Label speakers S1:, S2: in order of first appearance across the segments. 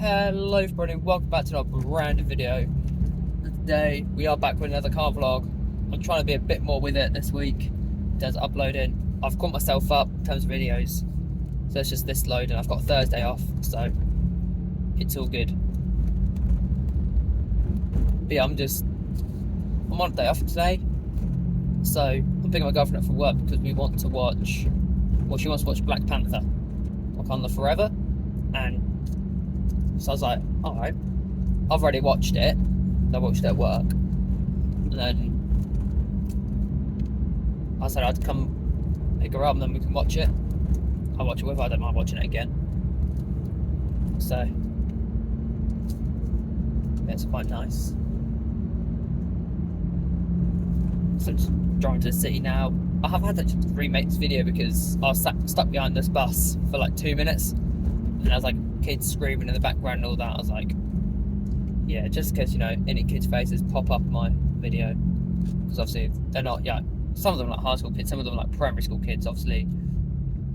S1: Hello everybody, welcome back to another brand new video. And today we are back with another car vlog. I'm trying to be a bit more with it this week in terms of uploading. I've caught myself up in terms of videos, so it's just this load and I've got Thursday off, so it's all good. But yeah, I'm on a day off today, so I'm picking my girlfriend up from work because we want to watch, well, she wants to watch Black Panther, Wakanda Forever, and so I was like, alright, I've already watched it. I watched it at work. And then I said I'd come pick her up and then we can watch it. I'll watch it with her, I don't mind watching it again. So, it's quite nice. So I'm just driving to the city now. I have had to remake this video because I was stuck behind this bus for like 2 minutes. And I was like, kids screaming in the background and all that. I was like, yeah, just in case, any kids' faces pop up in my video, because obviously they're not, some of them are like high school kids, some of them are like primary school kids. Obviously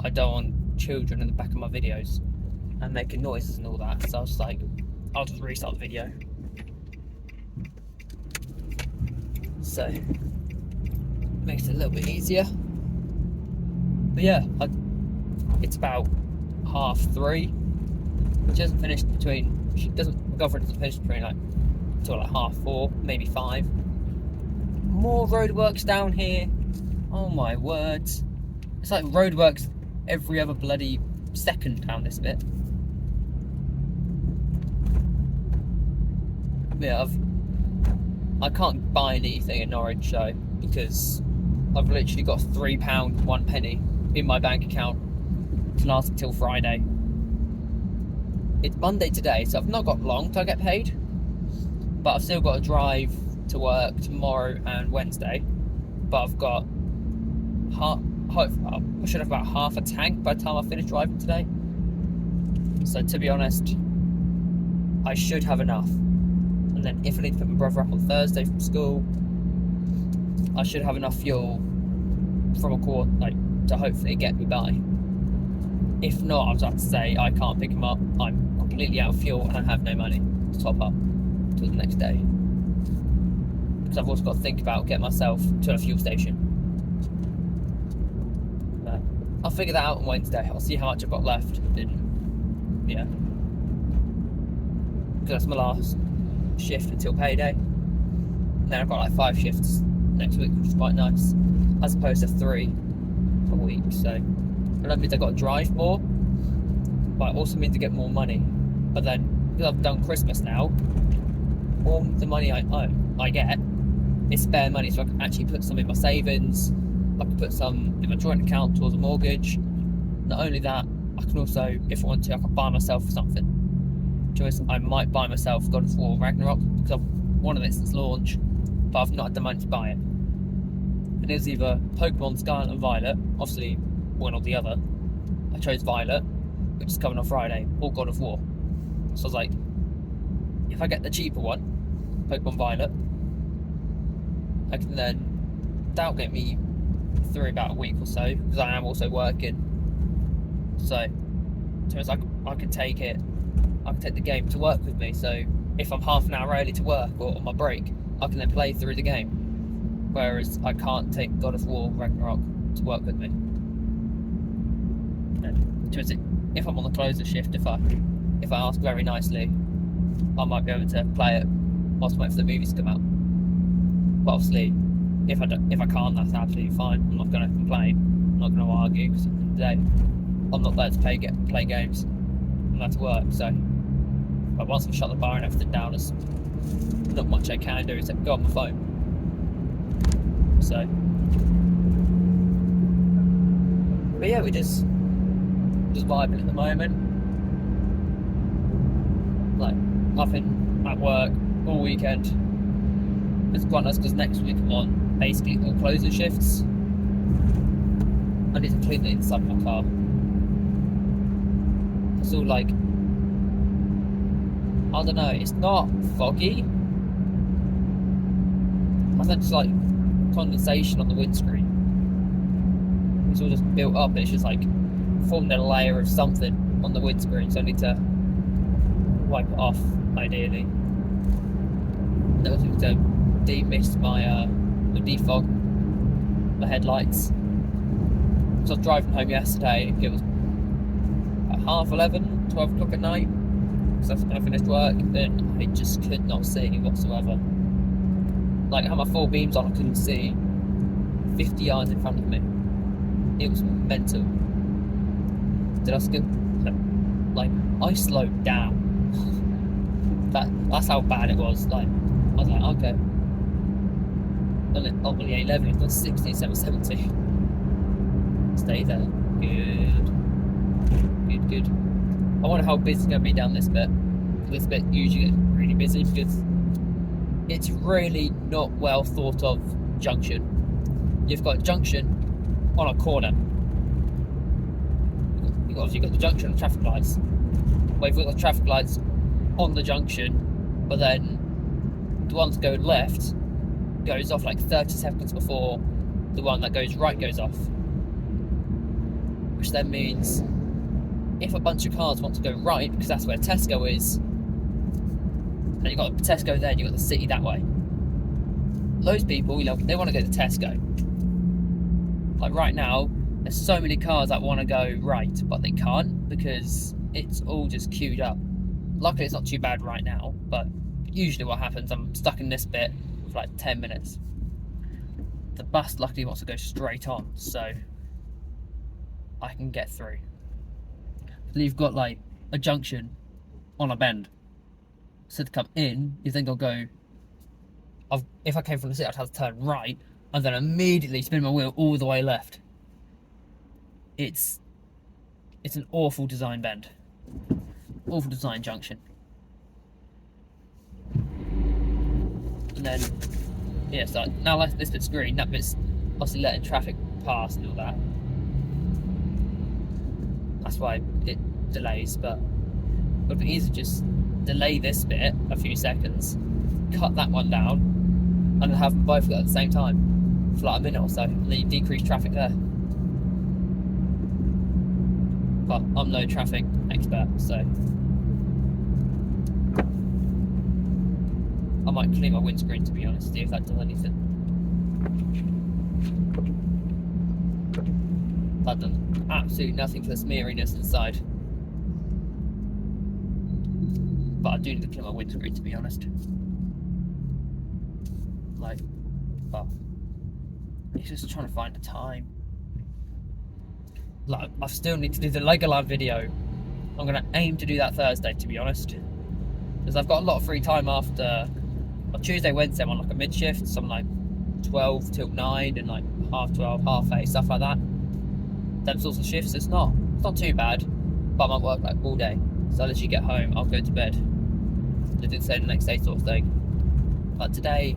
S1: I don't want children in the back of my videos and making noises and all that, so I was like, I'll just restart the video. So makes it a little bit easier. But yeah, it's about 3:30. She doesn't finish my girlfriend doesn't finish between until 4:30, maybe 5. More roadworks down here. Oh my words. It's like roadworks every other bloody second down this bit. Yeah, I can't buy anything in Norwich though, because I've literally got £3 1 penny in my bank account to last until Friday. It's Monday today, so I've not got long till I get paid, but I've still got to drive to work tomorrow and Wednesday. But I've got I should have about half a tank by the time I finish driving today. So to be honest, I should have enough. And then if I need to pick my brother up on Thursday from school, I should have enough fuel from a quarter, to hopefully get me by. If not, I was have to say I can't pick him up. I'm completely out of fuel and I have no money to top up till the next day. Because I've also got to think about getting myself to a fuel station. But I'll figure that out on Wednesday. I'll see how much I've got left. And yeah, because that's my last shift until payday. And then I've got 5 shifts next week, which is quite nice, as opposed to 3 a week. So that means I've got to drive more, but it also means to get more money. But then, because I've done Christmas now, all the money I get is spare money, so I can actually put some in my savings. I can put some in my joint account towards a mortgage. Not only that, I can also, if I want to, I can buy myself something. I might buy myself God of War Ragnarok, because I've wanted it since launch, but I've not had the money to buy it. And it was either Pokemon Scarlet and Violet, obviously one or the other. I chose Violet, which is coming on Friday, or God of War. So I was like, if I get the cheaper one, Pokemon Violet, I can then, that'll get me through about a week or so, because I am also working. So it's like I can take the game to work with me. So if I'm half an hour early to work or on my break, I can then play through the game. Whereas I can't take God of War Ragnarok to work with me. If I'm on the closer shift, if I ask very nicely, I might be able to play it whilst I wait for the movies to come out. But obviously, if I can't, that's absolutely fine. I'm not going to complain. I'm not going to argue, because at the end of the day, I'm not there to play games. I'm there to work. So, but once I've shut the bar and everything down, there's not much I can do except go on my phone. So, but yeah, we're just vibing at the moment. I've been at work all weekend. It's quite nice because next week I'm on basically all closing shifts. I need to clean the inside of my car. It's all I don't know, it's not foggy. I think it's condensation on the windscreen. It's all just built up, and it's just formed a layer of something on the windscreen, so I need to wipe it off, ideally. That was to demist my defog my headlights. So I was driving home yesterday. It was at 11:30, 12 o'clock at night. So I finished work, and I just could not see whatsoever. Like, I had my full beams on, I couldn't see 50 yards in front of me. It was mental. Did I skip? Like, I slowed down. That's how bad it was. Like, I was like, okay. And then on the A11, it's got 60, 70. Stay there. Good. I wonder how busy it's going to be down this bit. This bit usually gets really busy because it's really not well thought of junction. You've got a junction on a corner. You've got the junction and traffic lights. Well, you've got the traffic lights on the junction, but then the one that goes left goes off like 30 seconds before the one that goes right goes off. Which then means if a bunch of cars want to go right, because that's where Tesco is, and you've got Tesco there and you've got the city that way, those people, they want to go to Tesco. Like right now, there's so many cars that want to go right, but they can't because it's all just queued up. Luckily, it's not too bad right now, but usually what happens, I'm stuck in this bit for like 10 minutes. The bus luckily wants to go straight on, so I can get through. Then you've got like a junction on a bend. So to come in, you think I'll go. If I came from the city, I'd have to turn right and then immediately spin my wheel all the way left. It's an awful design bend. Awful design junction. And then, yeah, so now this bit's green, that bit's obviously letting traffic pass and all that. That's why it delays, but it would be easy to just delay this bit a few seconds, cut that one down, and then have them both go at the same time for like a minute or so, and then you decrease traffic there. But I'm no traffic expert, so I might clean my windscreen, to be honest, see if that does anything. That does absolutely nothing for the smeariness inside. But I do need to clean my windscreen, to be honest. Like, well, it's just trying to find the time. Like, I still need to do the Legoland video. I'm going to aim to do that Thursday, to be honest. Because I've got a lot of free time after Tuesday, Wednesday, I'm on like a mid shift, so I'm like 12 till 9 and like half 12, half 8, stuff like that. Them sorts of shifts, it's not too bad, but I might work like all day. So I'll literally get home, I'll go to bed. I did say the next day sort of thing. But today,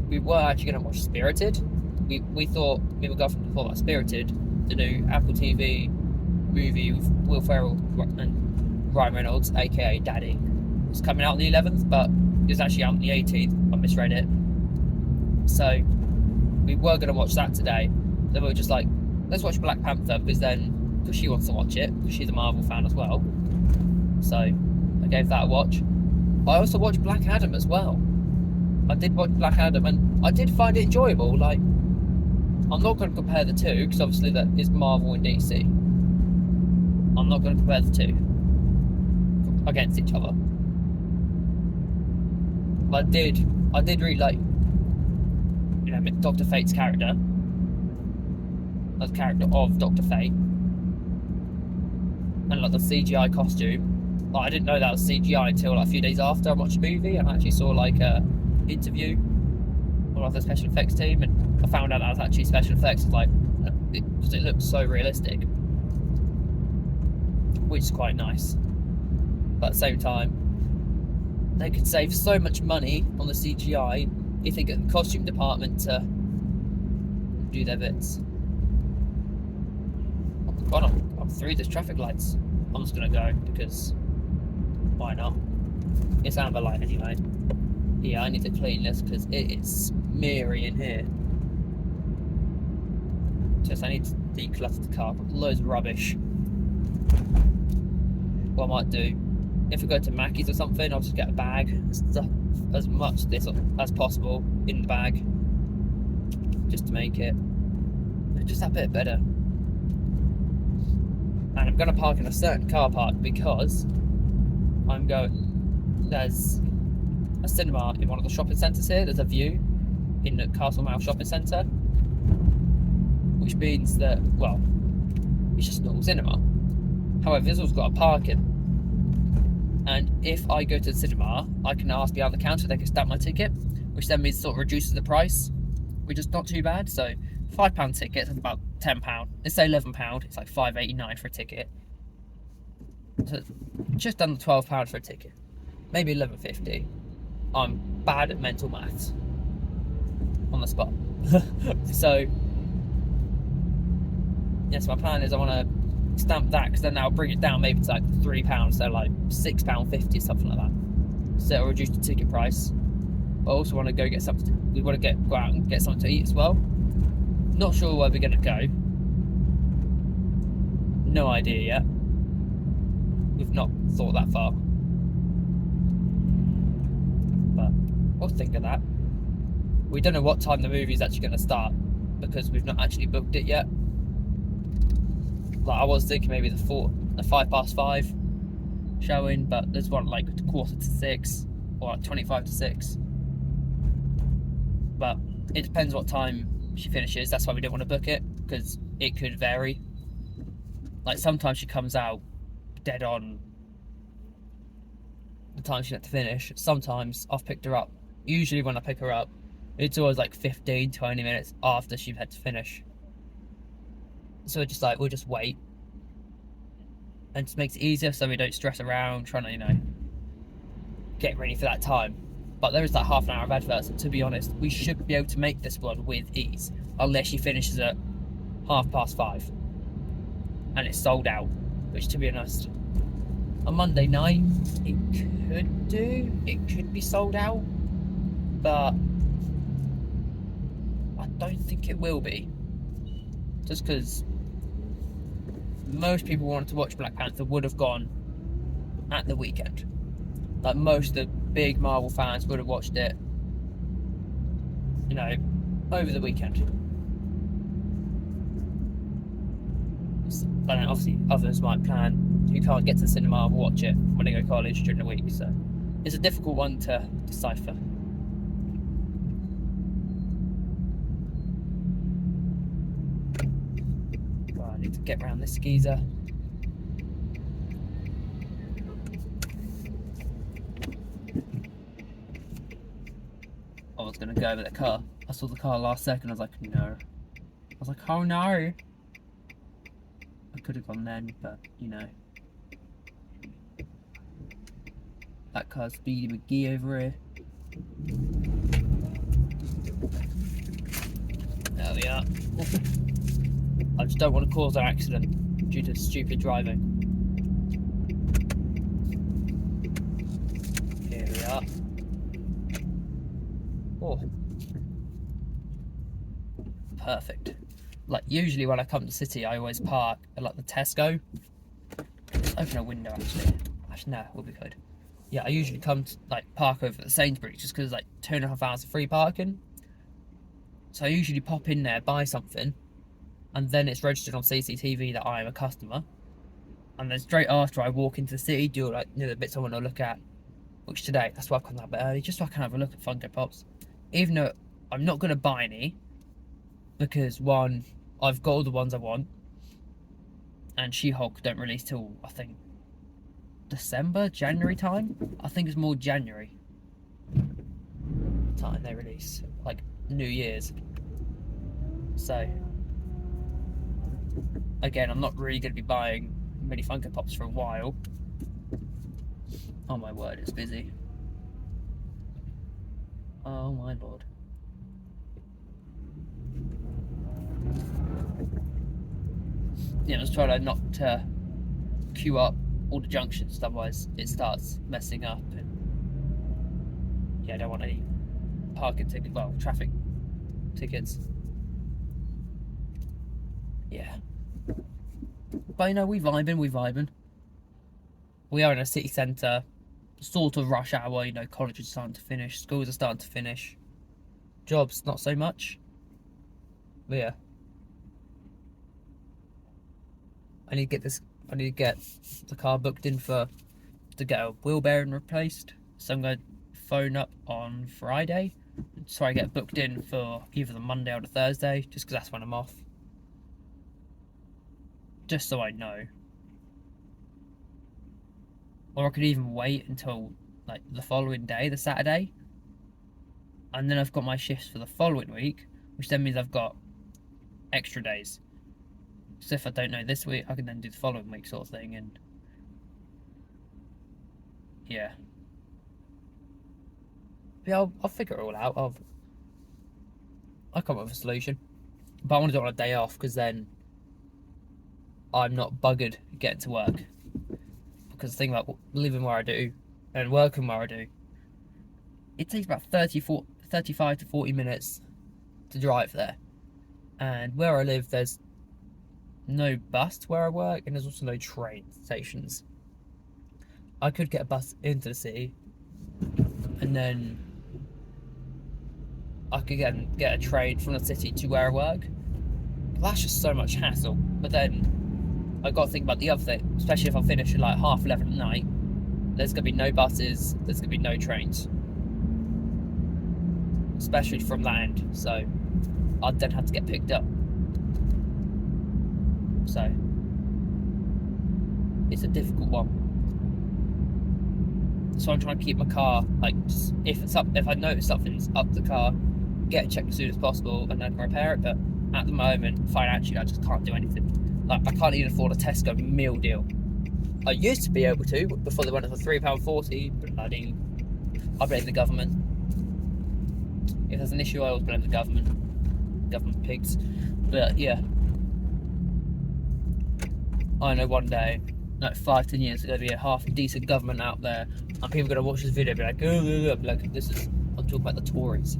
S1: we were actually going to watch Spirited. We thought, me and my girlfriend thought about Spirited, the new Apple TV movie with Will Ferrell and Ryan Reynolds, aka Daddy. It's coming out on the 11th, but it was actually out on the 18th. I misread it. So we were going to watch that today. Then we were just like, let's watch Black Panther, because she wants to watch it, because she's a Marvel fan as well. So I gave that a watch. I also watched Black Adam as well. I did watch Black Adam, and I did find it enjoyable. Like, I'm not going to compare the two, because obviously that is Marvel and DC. I'm not going to compare the two against each other. But I did really like, Dr. Fate's character. As character of Dr. Fate. And like the CGI costume. Like, I didn't know that was CGI until like a few days after I watched the movie, and I actually saw like a interview with like the special effects team, and I found out that was actually special effects, like, because it looked so realistic, which is quite nice. But at the same time, they could save so much money on the CGI if they get the costume department to do their bits. God, I'm through the traffic lights. I'm just gonna go because why not? It's amber light anyway. Yeah, I need to clean this because it is smeary in here. Just I need to declutter the car. Loads of rubbish. What I might do if we go to Mackey's or something, I'll just get a bag and stuff, as much this as possible in the bag, just to make it just that bit better. And I'm going to park in a certain car park because there's a cinema in one of the shopping centres here. There's a view in the Castlemaine shopping centre, which means that, well, it's just a normal cinema. However, this one's got a parking, and if I go to the cinema, I can ask behind the counter, they can stamp my ticket, which then means sort of reduces the price, which is not too bad. So £5 ticket is about £10. Let's say £11, it's like £5.89 for a ticket. So just under £12 for a ticket, maybe £11.50. I'm bad at mental maths on the spot. So yes, my plan is I want to stamp that, because then I'll bring it down maybe to like £3, so like £6.50, something like that. So it'll reduce the ticket price. I also want to go get something. We want to go out and get something to eat as well. Not sure where we're going to go. No idea yet. We've not thought that far. But we'll think of that. We don't know what time the movie's actually going to start, because we've not actually booked it yet. Like, I was thinking maybe the 5:05 showing, but there's one like 5:45 or like 5:25 to 6. But it depends what time she finishes. That's why we don't want to book it, because it could vary. Like, sometimes she comes out dead on the time she had to finish. Sometimes I've picked her up. Usually when I pick her up, it's always like 15-20 minutes after she's had to finish. So we're we'll just wait, and just makes it easier, so we don't stress around trying to, get ready for that time. But there is that half an hour of adverts, and to be honest, we should be able to make this one with ease, unless she finishes at 5:30 and it's sold out, which, to be honest, on Monday night it could be sold out, but I don't think it will be, just because most people who wanted to watch Black Panther would have gone at the weekend. Like, most of the big Marvel fans would have watched it, over the weekend. But then obviously others might plan who can't get to the cinema and watch it when they go to college during the week. So it's a difficult one to decipher. Right, I need to get around this geezer. I was going to go over the car. I saw the car last second. I was like, no. I was like, oh no. I could have gone then, but that car's Speedy McGee over here. There we are. I just don't want to cause an accident due to stupid driving. Here we are. Oh, perfect. Like, usually when I come to the city, I always park at like the Tesco. Let's open a window actually. No, we'll be good. Yeah, I usually come to park over at the Sainsbury's, just because like 2.5 hours of free parking. So I usually pop in there, buy something, and then it's registered on CCTV that I am a customer. And then straight after, I walk into the city, do the bits I want to look at. Which today, that's why I've come that bit early, just so I can have a look at Funko Pops. Even though I'm not going to buy any, because one, I've got all the ones I want, and She-Hulk don't release till, I think, January time? I think it's more January time they release, like New Year's. So, again, I'm not really going to be buying many Funko Pops for a while. Oh my word, it's busy. Oh my lord. Yeah, just try not to queue up all the junctions, otherwise it starts messing up. And yeah, I don't want any traffic tickets. Yeah. But we vibing. we are in a city centre, sort of rush hour, college is starting to finish, schools are starting to finish, jobs not so much. But yeah, I need to get the car booked in to get a wheel bearing replaced. So I'm going to phone up on Friday, so I get booked in for either the Monday or the Thursday, just because that's when I'm off. Just so I know. Or I could even wait until like the following day, the Saturday, and then I've got my shifts for the following week, which then means I've got extra days. So if I don't know this week, I can then do the following week, sort of thing. And yeah, I'll figure it all out. I'll come up with a solution. But I want to do it on a day off, because then I'm not buggered getting to work. Because the thing about living where I do and working where I do, it takes about 35 to 40 minutes to drive there. And where I live, there's no bus to where I work, and there's also no train stations. I could get a bus into the city, and then I could get a train from the city to where I work. But that's just so much hassle. But then I got to think about the other thing, especially if I finish at like 11:30 at night. There's gonna be no buses. There's gonna be no trains, especially from that end. So I'd then have to get picked up. So it's a difficult one. So I'm trying to keep my car, like, just if I notice something's up the car, get it checked as soon as possible, and then repair it. But at the moment, financially, I just can't do anything. Like, I can't even afford a Tesco meal deal. I used to be able to before they went up for £3.40, but I blame the government. If there's an issue, I always blame the government. Government pigs. But yeah, I know one day, like 5-10 years, there's going to be a half decent government out there, and people are going to watch this video and be like, oh, like, I'm talking about the Tories,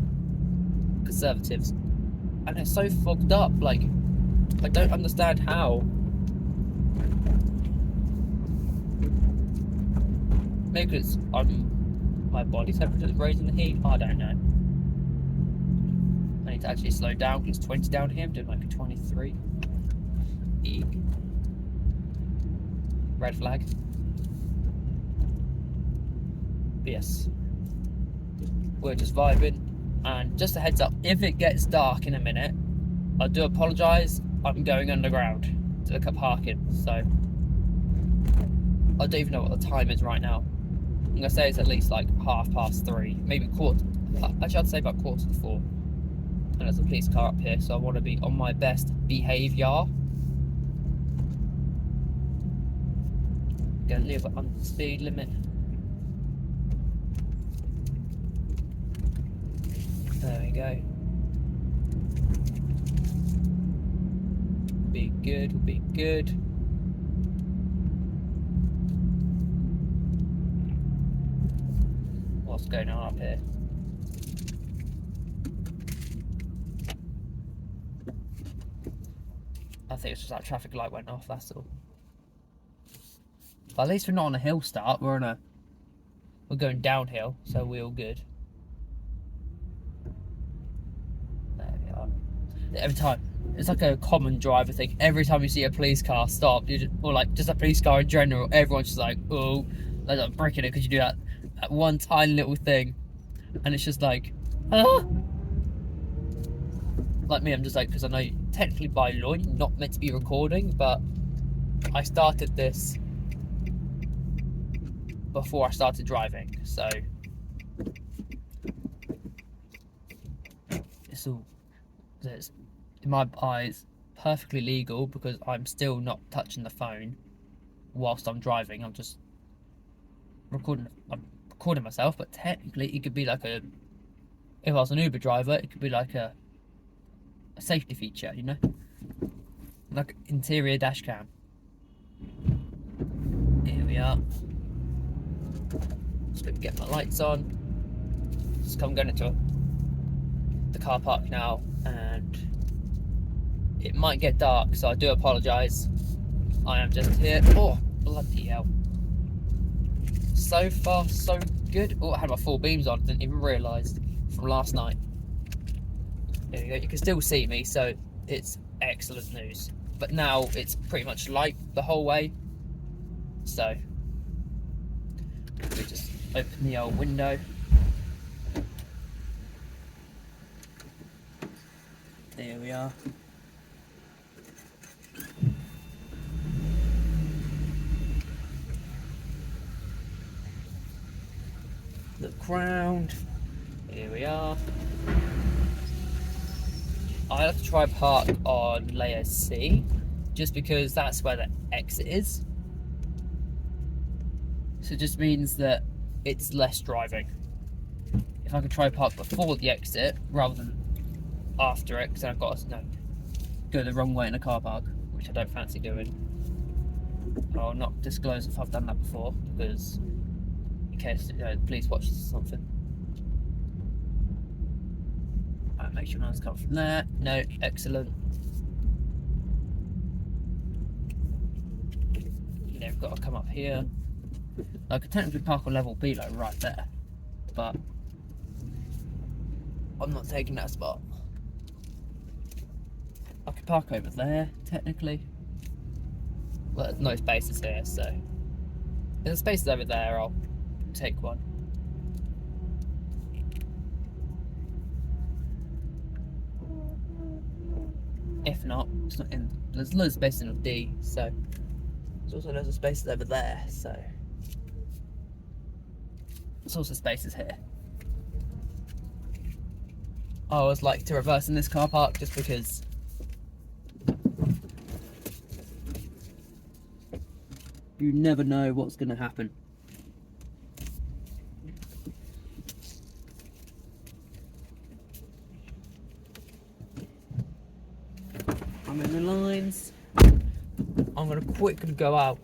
S1: Conservatives, and they're so fogged up. Like, I don't understand how. Maybe it's my body temperature is raising the heat. I don't know. I need to actually slow down, because it's 20 down here. I'm doing like a 23. Eek. Red flag. But yes, we're just vibing. And just a heads up, if it gets dark in a minute, I do apologise. I'm going underground to look up parking. So I don't even know what the time is right now. I'm gonna say it's at least like 3:30, maybe quarter. Actually, I'd say about 3:45. And there's a police car up here, so I want to be on my best behaviour. Gonna live on the speed limit. There we go. Be good, we'll be good. What's going on up here? I think it's just that traffic light went off, that's all. But at least we're not on a hill start, we're going downhill, so we're all good. There we are. Every time, it's like a common driver thing. Every time you see a police car stop, or like just a police car in general, everyone's just like, oh, like I'm breaking it, because you do that one tiny little thing, and it's just like, ah. Like me, I'm just like, because I know technically by law you're not meant to be recording, but I started this before I started driving, so it's in my eyes perfectly legal, because I'm still not touching the phone whilst I'm driving. I'm just recording. I'm recording myself, but technically it could be like if I was an Uber driver, it could be like a safety feature, like interior dash cam. Here we are. Just gonna get my lights on. Just come going into the car park now, and it might get dark, so I do apologise. I am just here. Oh, bloody hell. So far, so good. Oh, I had my full beams on, didn't even realise from last night. There you go, you can still see me, so it's excellent news. But now it's pretty much light the whole way. So, let me just open the old window. There we are. Look round. Here we are. I have to try park on layer C, just because that's where the exit is. So it just means that it's less driving. If I could try park before the exit rather than after it, because I've got to go the wrong way in a car park, which I don't fancy doing. I'll not disclose if I've done that before, because in case the police watch this or something. Right, make sure no one's come from there. No, excellent. They've got to come up here. I could technically park on level B, like right there, but I'm not taking that spot. I could park over there, technically. Well, there's no spaces here, so if there's spaces over there, I'll take one. If not, it's not in. There's loads of space in D, so there's also loads of spaces over there, so there's also spaces here. I always like to reverse in this car park just because you never know what's going to happen. I'm in the lines. I'm going to quickly go out.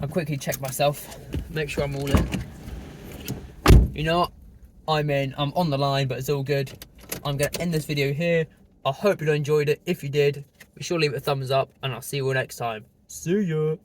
S1: I'll quickly check myself, make sure I'm all in. You know what? I'm in, I'm on the line, but it's all good. I'm going to end this video here. I hope you enjoyed it. If you did, be sure to leave it a thumbs up, and I'll see you all next time. See ya!